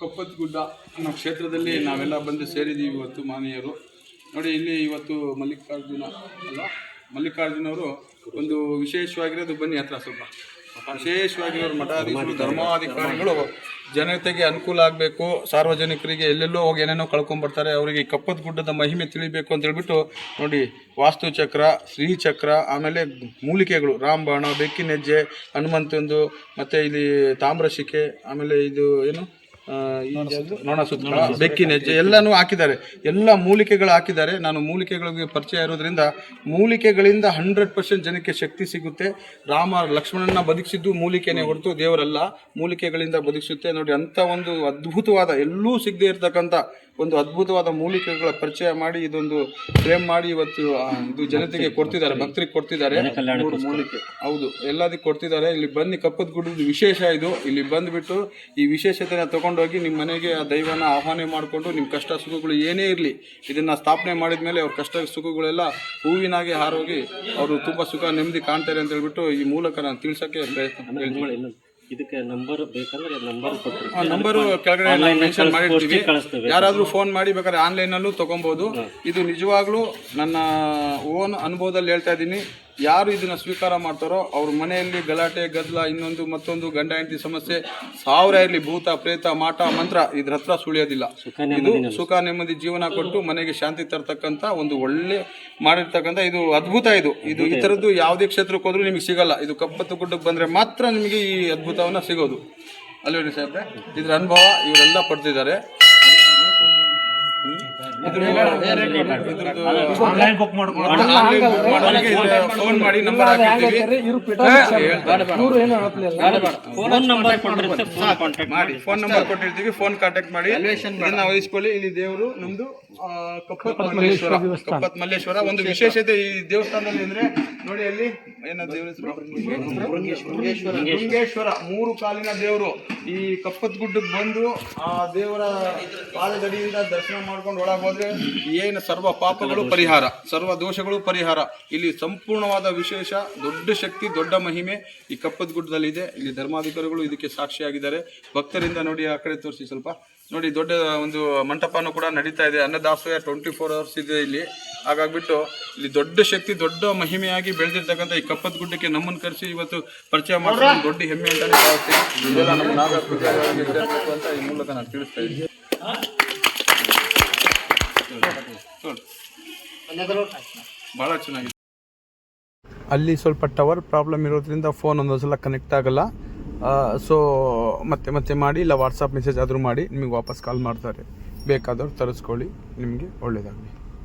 ಕಪ್ಪತ್ತಗುಡ್ಡ ಅನ್ನೋ ಕ್ಷೇತ್ರದಲ್ಲಿ ನಾವೆಲ್ಲ ಬಂದು ಸೇರಿದ್ದೀವಿ ಇವತ್ತು ಮಾನೀಯರು. ನೋಡಿ, ಇಲ್ಲಿ ಇವತ್ತು ಮಲ್ಲಿಕಾರ್ಜುನವರು ಒಂದು ವಿಶೇಷವಾಗಿರೋದು. ಬನ್ನಿ ಹತ್ರ ಸ್ವಲ್ಪ ವಿಶೇಷವಾಗಿರೋರು ಮಠಾಧೀಶರು, ಧರ್ಮಾಧಿಕಾರಿಗಳು ಜನತೆಗೆ ಅನುಕೂಲ ಆಗಬೇಕು, ಸಾರ್ವಜನಿಕರಿಗೆ ಎಲ್ಲೆಲ್ಲೋ ಹೋಗಿ ಏನೇನೋ ಕಳ್ಕೊಂಡ್ಬರ್ತಾರೆ, ಅವರಿಗೆ ಕಪ್ಪತ್ತಗುಡ್ಡದ ಮಹಿಮೆ ತಿಳಿಬೇಕು ಅಂತ ಹೇಳ್ಬಿಟ್ಟು ನೋಡಿ, ವಾಸ್ತುಚಕ್ರ, ಶ್ರೀಚಕ್ರ, ಆಮೇಲೆ ಮೂಲಿಕೆಗಳು, ರಾಮಬಾಣ, ಬೆಕ್ಕಿನ ಹೆಜ್ಜೆ, ಹನುಮಂತಂದು, ಮತ್ತು ಇಲ್ಲಿ ತಾಮ್ರಶಿಕೆ, ಆಮೇಲೆ ಇದು ಏನು ನೊಣ ಸುತ್ತ, ಬೆಕ್ಕಿನ ಹೆಜ್ಜೆ ಎಲ್ಲನೂ ಹಾಕಿದ್ದಾರೆ. ಎಲ್ಲ ಮೂಲಿಕೆಗಳು ಹಾಕಿದ್ದಾರೆ. ನಾನು ಮೂಲಿಕೆಗಳಿಗೆ ಪರಿಚಯ ಇರೋದ್ರಿಂದ ಮೂಲಿಕೆಗಳಿಂದ 100% ಜನಕ್ಕೆ ಶಕ್ತಿ ಸಿಗುತ್ತೆ. ರಾಮ ಲಕ್ಷ್ಮಣನ ಬದುಕಿಸಿದ್ದು ಮೂಲಿಕೆನೇ ಹೊರತು ದೇವರಲ್ಲ, ಮೂಲಿಕೆಗಳಿಂದ ಬದುಕಿಸುತ್ತೆ. ನೋಡಿ, ಅಂಥ ಒಂದು ಅದ್ಭುತವಾದ, ಎಲ್ಲೂ ಸಿಗದೆ ಇರತಕ್ಕಂಥ ಒಂದು ಅದ್ಭುತವಾದ ಮೂಲಿಕೆಗಳ ಪರಿಚಯ ಮಾಡಿ ಇದೊಂದು ಫ್ರೇಮ್ ಮಾಡಿ ಇವತ್ತು ಇದು ಜನತೆಗೆ ಕೊಡ್ತಿದ್ದಾರೆ, ಭಕ್ತರಿಗೆ ಕೊಡ್ತಿದ್ದಾರೆ. ಮೂಲಿಕೆ ಹೌದು, ಎಲ್ಲದಕ್ಕೆ ಕೊಡ್ತಿದ್ದಾರೆ. ಇಲ್ಲಿ ಬನ್ನಿ, ಕಪ್ಪತ್ತಗುಡ್ಡದ ವಿಶೇಷ ಇದು. ಇಲ್ಲಿ ಬಂದುಬಿಟ್ಟು ಈ ವಿಶೇಷತೆನ ತೊಗೊಂಡೋಗಿ ನಿಮ್ಮ ಮನೆಗೆ ಆ ದೈವನ ಆಹ್ವಾನ ಮಾಡಿಕೊಂಡು ನಿಮ್ಮ ಕಷ್ಟ ಸುಖಗಳು ಏನೇ ಇರಲಿ ಇದನ್ನು ಸ್ಥಾಪನೆ ಮಾಡಿದ ಮೇಲೆ ಅವ್ರ ಕಷ್ಟ ಸುಖಗಳೆಲ್ಲ ಹೂವಿನಾಗೆ ಹಾರೋಗಿ ಅವರು ತುಂಬ ಸುಖ ನೆಮ್ಮದಿ ಕಾಣ್ತಾರೆ ಅಂತ ಹೇಳ್ಬಿಟ್ಟು ಈ ಮೂಲಕ ನಾನು ತಿಳಿಸೋಕ್ಕೆ ಪ್ರಯತ್ನ. ಇದಕ್ಕೆ ನಂಬರ್ ಬೇಕಂದ್ರೆ ನಂಬರು ಕೆಳಗಡೆ ಮೆನ್ಷನ್ ಮಾಡಿರ್ತೀವಿ. ಯಾರಾದರೂ ಫೋನ್ ಮಾಡಿ ಬೇಕಾದ್ರೆ ಆನ್ಲೈನಲ್ಲೂ ತೊಗೊಬೋದು. ಇದು ನಿಜವಾಗ್ಲೂ ನನ್ನ ಓನ್ ಅನುಭವದಲ್ಲಿ ಹೇಳ್ತಾ ಇದ್ದೀನಿ. ಯಾರು ಇದನ್ನು ಸ್ವೀಕಾರ ಮಾಡ್ತಾರೋ ಅವ್ರ ಮನೆಯಲ್ಲಿ ಗಲಾಟೆ ಗದ್ದಲ, ಇನ್ನೊಂದು ಮತ್ತೊಂದು, ಗಂಡ ಹೆಂಡತಿ ಸಮಸ್ಯೆ 1000 ಇರಲಿ, ಭೂತ ಪ್ರೇತ ಮಾಟ ಮಂತ್ರ ಇದ್ರ ಹತ್ರ ಸುಳಿಯೋದಿಲ್ಲ. ಇದು ಸುಖ ನೆಮ್ಮದಿ ಜೀವನ ಕೊಟ್ಟು ಮನೆಗೆ ಶಾಂತಿ ತರ್ತಕ್ಕಂಥ ಒಂದು ಒಳ್ಳೆ ಮಾಡಿರ್ತಕ್ಕಂಥ ಇದು ಅದ್ಭುತ. ಇದು ಈ ಥರದ್ದು ಯಾವುದೇ ಕ್ಷೇತ್ರಕ್ಕೆ ಹೋದ್ರೂ ನಿಮಗೆ ಸಿಗಲ್ಲ. ಇದು ಕಪ್ಪತ್ತಗುಡ್ಡಕ್ಕೆ ಬಂದರೆ ಮಾತ್ರ ನಿಮಗೆ ಈ ಅದ್ಭುತವನ್ನು ಸಿಗೋದು. ಅಲ್ವೇರಿ ಸಾಹೇಬ್ರೆ? ಇದ್ರ ಅನುಭವ ಇವರೆಲ್ಲ ಪಡ್ತಿದ್ದಾರೆ. ಫೋನ್ ಮಾಡಿ ನಂಬರ್ ಹಾಕಿರ್ತೀವಿ. ಫೋನ್ ನಂಬರ್ ಕೊಟ್ಟಿರ್ತೀವಿ, ಫೋನ್ ಕಾಂಟ್ಯಾಕ್ಟ್ ಮಾಡಿ ಇದನ್ನ ವಹಿಸ್ಕೊಳ್ಳಿ. ಇಲ್ಲಿ ದೇವರು ನಮ್ದು ಕಪ್ಪತ್ ಮಲ್ಲೇಶ್ವರ. ಒಂದು ವಿಶೇಷತೆ ಈ ದೇವಸ್ಥಾನದಲ್ಲಿ ಅಂದ್ರೆ ನೋಡಿ, ಅಲ್ಲಿ ಏನೋ ದೇವರ ಶೃಂಗೇಶ್ವರ, 3 ಕಾಲಿನ ದೇವರು. ಈ ಕಪ್ಪತ್ತಗುಡ್ಡಕ್ಕೆ ಬಂದು ಆ ದೇವರ ಪಾದದಡಿಯಿಂದ ದರ್ಶನ ಮಾಡ್ಕೊಂಡು ಒಳಗೆ ಹೋದ್ರೆ ಏನು ಸರ್ವ ಪಾಪಗಳು ಪರಿಹಾರ, ಸರ್ವ ದೋಷಗಳು ಪರಿಹಾರ. ಇಲ್ಲಿ ಸಂಪೂರ್ಣವಾದ ವಿಶೇಷ, ದೊಡ್ಡ ಶಕ್ತಿ, ದೊಡ್ಡ ಮಹಿಮೆ ಈ ಕಪ್ಪತ್ತಗುಡ್ಡದಲ್ಲಿದೆ. ಇಲ್ಲಿ ಧರ್ಮಾಧಿಕಾರಿಗಳು ಇದಕ್ಕೆ ಸಾಕ್ಷಿಯಾಗಿದ್ದಾರೆ. ಭಕ್ತರಿಂದ ನೋಡಿ, ಆ ಕಡೆ ತೋರಿಸಿ ಸ್ವಲ್ಪ. ನೋಡಿ, ದೊಡ್ಡ ಒಂದು ಮಂಟಪನೂ ಕೂಡ ನಡೀತಾ ಇದೆ. ಅನ್ನದಾಸೋಹ 24 hours ಇದೆ ಇಲ್ಲಿ. ಹಾಗಾಗ್ಬಿಟ್ಟು ಇಲ್ಲಿ ದೊಡ್ಡ ಶಕ್ತಿ, ದೊಡ್ಡ ಮಹಿಮೆಯಾಗಿ ಬೆಳೆದಿರ್ತಕ್ಕಂಥ ಈ ಕಪ್ಪತ್ತಗುಡ್ಡಕ್ಕೆ ನಮ್ಮನ್ನು ಕರೆಸಿ ಇವತ್ತು ಪರಿಚಯ ಮಾಡೋದು ದೊಡ್ಡ ಹೆಮ್ಮೆ ಅಂತಾನೆ ಭಾವಿಸ್ತೀನಿ. ಇದೆಲ್ಲ ನಮ್ಮ ನಾಗ ಅಂತ ಈ ಮೂಲಕ ನಾನು ತಿಳಿಸ್ತಾ ಇದ್ದೀನಿ. ಭಾಳ ಚೆನ್ನಾಗಿದೆ. ಅಲ್ಲಿ ಸ್ವಲ್ಪ ಟವರ್ ಪ್ರಾಬ್ಲಮ್ ಇರೋದ್ರಿಂದ ಫೋನ್ ಒಂದೊಂದ್ಸಲ ಕನೆಕ್ಟ್ ಆಗಲ್ಲ. ಸೊ ಮತ್ತೆ ಮಾಡಿ, ಇಲ್ಲ ವಾಟ್ಸಪ್ ಮೆಸೇಜ್ ಆದರೂ ಮಾಡಿ, ನಿಮಗೆ ವಾಪಸ್ ಕಾಲ್ ಮಾಡ್ತಾರೆ. ಬೇಕಾದವ್ರು ತರಿಸ್ಕೊಳ್ಳಿ, ನಿಮಗೆ ಒಳ್ಳೆಯದಾಗಲಿ.